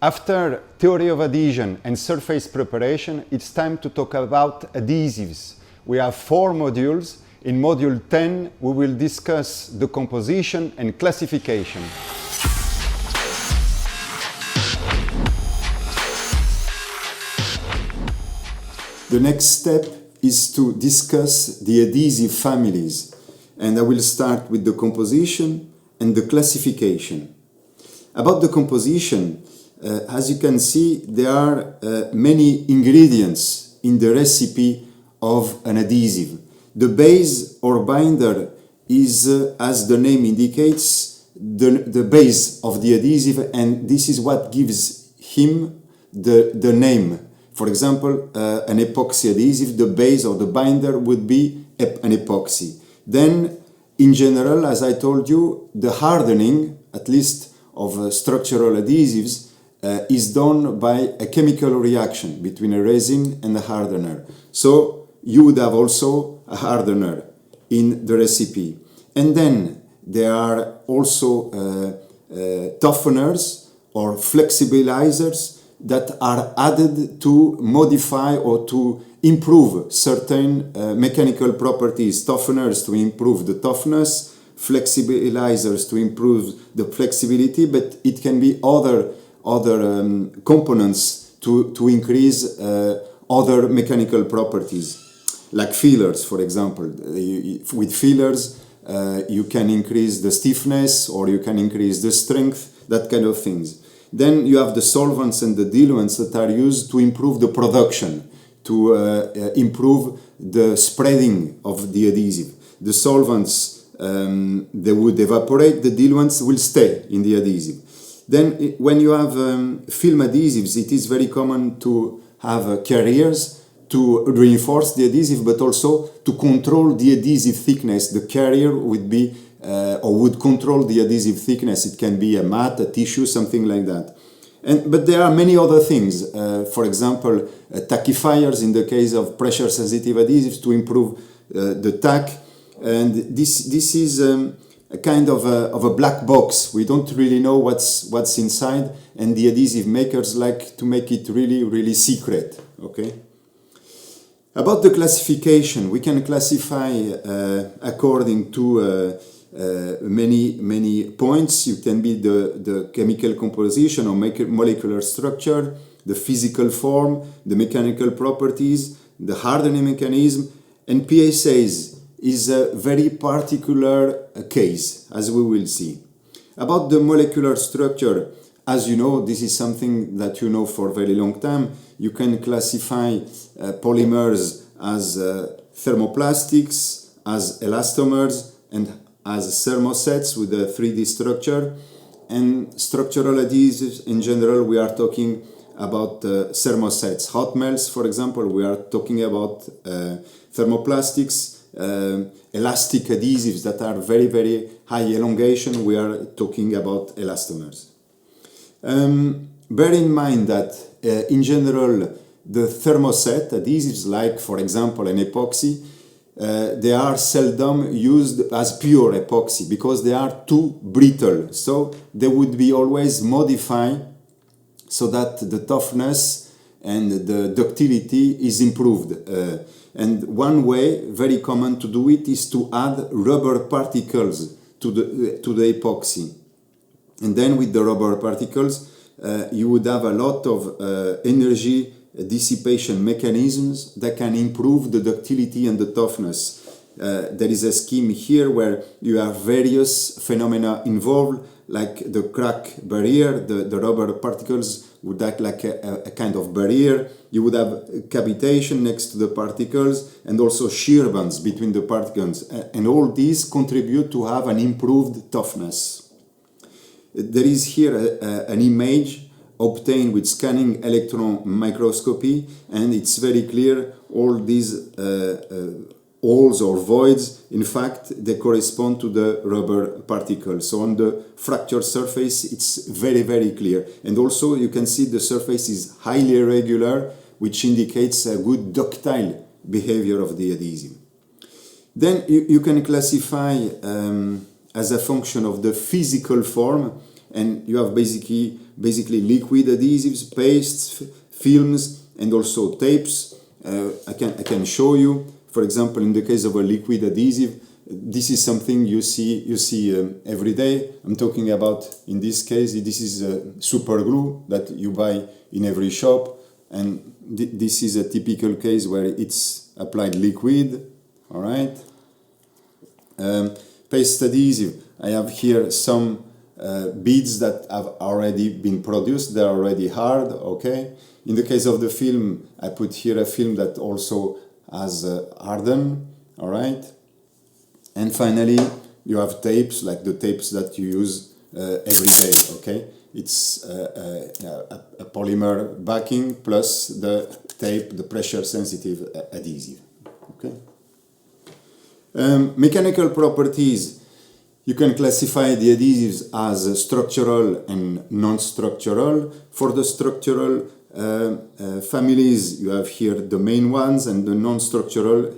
After theory of adhesion and surface preparation, it's time to talk about adhesives. We have 4 modules. In module 10, we will discuss the composition and classification. The next step is to discuss the adhesive families, and I will start with the composition and the classification. About the composition, as you can see, there are many ingredients in the recipe of an adhesive. The base or binder is, as the name indicates, the base of the adhesive, and this is what gives him the name. For example, an epoxy adhesive, the base or the binder would be an epoxy. Then, in general, as I told you, the hardening, at least of structural adhesives, is done by a chemical reaction between a resin and a hardener. So you would have also a hardener in the recipe. And then there are also tougheners or flexibilizers that are added to modify or to improve certain mechanical properties. Tougheners to improve the toughness, flexibilizers to improve the flexibility, but it can be other components to increase other mechanical properties, like fillers, for example. With fillers, you can increase the stiffness or you can increase the strength, that kind of things. Then you have the solvents and the diluents that are used to improve the production, to improve the spreading of the adhesive. The solvents, they would evaporate, the diluents will stay in the adhesive. Then when you have film adhesives, it is very common to have carriers to reinforce the adhesive, but also to control the adhesive thickness. The carrier would be or would control the adhesive thickness. It can be a mat, a tissue, something like that. But there are many other things. For example, tackifiers in the case of pressure-sensitive adhesives to improve the tack. And this is a kind of a black box. We don't really know what's inside, and the adhesive makers like to make it really, really secret. Okay. About the classification, we can classify according to many points. You can be the chemical composition or molecular structure, the physical form, the mechanical properties, the hardening mechanism, and PSAs is a very particular case, as we will see. About the molecular structure, as you know, this is something that you know for a very long time. You can classify polymers as thermoplastics, as elastomers, and as thermosets with a 3D structure. And structural adhesives, in general, we are talking about thermosets. Hot melts, for example, we are talking about thermoplastics. Elastic adhesives that are very, very high elongation, we are talking about elastomers. Bear in mind that in general, the thermoset adhesives, like for example an epoxy, they are seldom used as pure epoxy because they are too brittle. So they would be always modified so that the toughness and the ductility is improved. And one way, very common to do it, is to add rubber particles to the epoxy. And then with the rubber particles, you would have a lot of energy dissipation mechanisms that can improve the ductility and the toughness. There is a scheme here where you have various phenomena involved, like the crack barrier. The rubber particles would act like a kind of barrier. You would have cavitation next to the particles and also shear bands between the particles. And all these contribute to have an improved toughness. There is here an image obtained with scanning electron microscopy, and it's very clear all these holes or voids, in fact, they correspond to the rubber particles. So on the fractured surface, it's very, very clear. And also you can see the surface is highly irregular, which indicates a good ductile behavior of the adhesive. Then you can classify as a function of the physical form and you have basically liquid adhesives, pastes, films, and also tapes. I can show you, for example, in the case of a liquid adhesive, this is something you see every day. I'm talking about, in this case, this is a super glue that you buy in every shop, and this is a typical case where it's applied liquid. All right. Paste adhesive. I have here some beads that have already been produced. They're already hard. Okay. In the case of the film, I put here a film that also has hardened. All right. And finally, you have tapes, like the tapes that you use every day. Okay. It's a polymer backing plus the tape, the pressure-sensitive adhesive. Okay. Mechanical properties. You can classify the adhesives as structural and non-structural. For the structural families, you have here the main ones, and the non-structural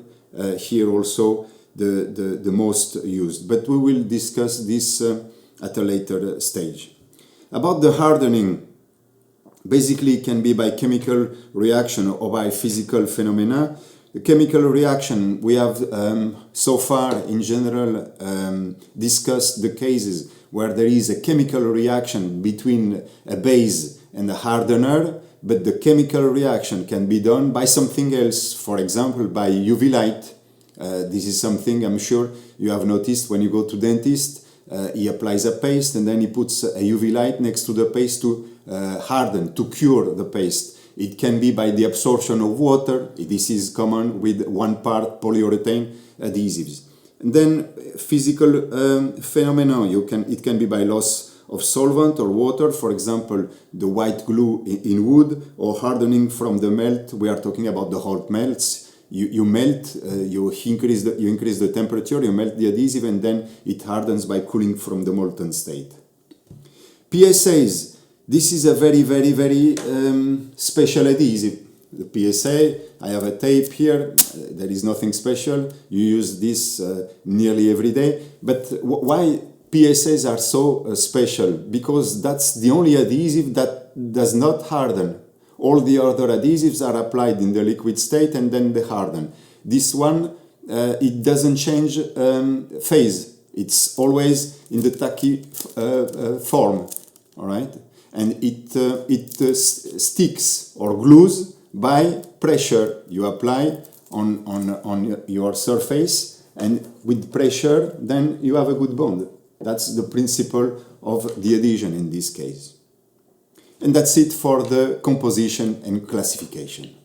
here also the most used. But we will discuss this at a later stage. About the hardening, basically it can be by chemical reaction or by physical phenomena. The chemical reaction, we have so far in general discussed the cases where there is a chemical reaction between a base and a hardener, but the chemical reaction can be done by something else, for example by UV light. This is something I'm sure you have noticed when you go to dentist. He applies a paste and then he puts a UV light next to the paste to harden, to cure the paste. It can be by the absorption of water. This is common with 1 part polyurethane adhesives. And then physical phenomena. It can be by loss of solvent or water. For example, the white glue in wood, or hardening from the melt. We are talking about the hot melts. You melt, you increase the temperature, you melt the adhesive, and then it hardens by cooling from the molten state. PSAs. This is a very, very, very special adhesive. The PSA, I have a tape here. There is nothing special. You use this nearly every day. But why PSAs are so special? Because that's the only adhesive that does not harden. All the other adhesives are applied in the liquid state and then they harden. This one, it doesn't change phase. It's always in the tacky form, all right? And it sticks or glues by pressure. You apply on your surface, and with pressure, then you have a good bond. That's the principle of the adhesion in this case. And that's it for the composition and classification.